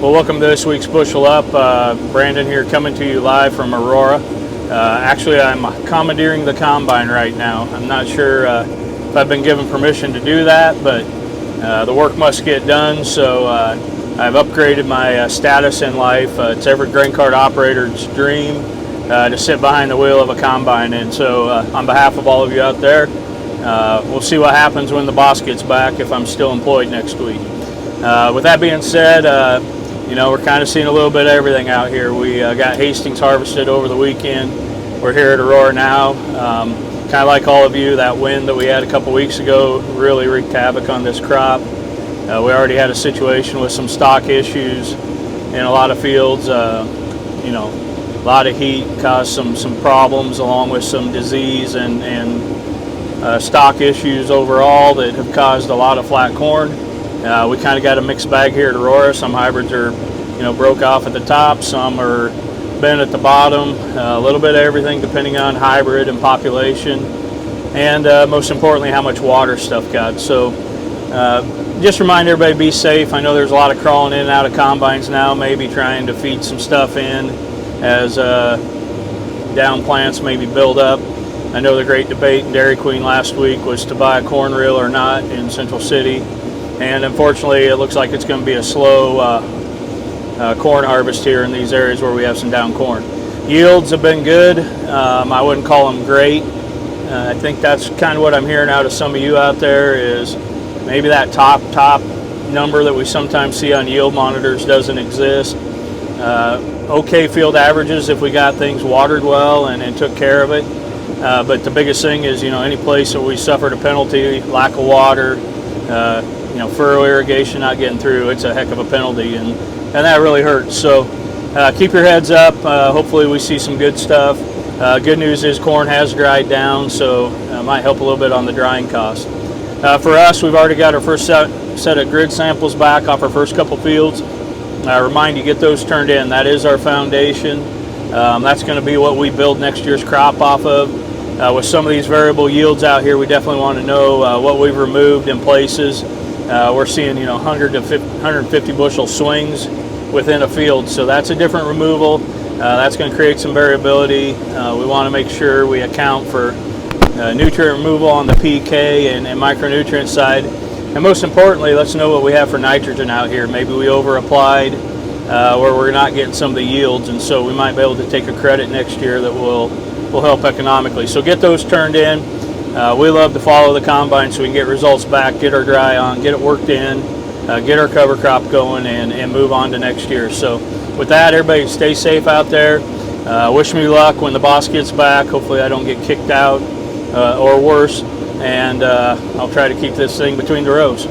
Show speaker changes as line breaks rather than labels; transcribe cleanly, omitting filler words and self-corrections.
Well, welcome to this week's Bushel Up. Brandon here coming to you live from Aurora. Actually, I'm commandeering the combine right now. I'm not sure if I've been given permission to do that, but the work must get done, so I've upgraded my status in life. It's every grain cart operator's dream to sit behind the wheel of a combine, and so on behalf of all of you out there, we'll see what happens when the boss gets back if I'm still employed next week. With that being said, you know, we're kind of seeing a little bit of everything out here. We got Hastings harvested over the weekend. We're here at Aurora now. Kind of like all of you, that wind that we had a couple weeks ago really wreaked havoc on this crop. We already had a situation with some stock issues in a lot of fields. You know, a lot of heat caused some problems, along with some disease and stock issues overall that have caused a lot of flat corn. We kind of got a mixed bag here at Aurora. Some hybrids are, you know, broke off at the top. Some are bent at the bottom. A little bit of everything depending on hybrid and population, and most importantly, how much water stuff got. So just remind everybody, be safe. I know there's a lot of crawling in and out of combines now, maybe trying to feed some stuff in as down plants maybe build up. I know the great debate in Dairy Queen last week was to buy a corn reel or not in Central City. And unfortunately, it looks like it's going to be a slow corn harvest here in these areas where we have some down corn. Yields have been good. I wouldn't call them great. I think that's kind of what I'm hearing out of some of you out there, is maybe that top number that we sometimes see on yield monitors doesn't exist. Okay field averages if we got things watered well and took care of it. But the biggest thing is, you know, any place that we suffered a penalty, lack of water, you know, furrow irrigation not getting through, it's a heck of a penalty, and that really hurts. So keep your heads up. Hopefully we see some good stuff. Good news is corn has dried down, so it might help a little bit on the drying cost. For us, we've already got our first set of grid samples back off our first couple fields. Remind you, get those turned in. That is our foundation. That's going to be what we build next year's crop off of. With some of these variable yields out here, we definitely want to know what we've removed in places. We're seeing, you know, 100 to 150 bushel swings within a field, so that's a different removal. That's going to create some variability. We want to make sure we account for nutrient removal on the PK and micronutrient side, and most importantly, let's know what we have for nitrogen out here. Maybe we over applied where we're not getting some of the yields, and so we might be able to take a credit next year that will help economically. So get those turned in. We love to follow the combine so we can get results back, get our dry on, get it worked in, get our cover crop going, and move on to next year. So with that, everybody stay safe out there. Wish me luck when the boss gets back. Hopefully I don't get kicked out or worse, and I'll try to keep this thing between the rows.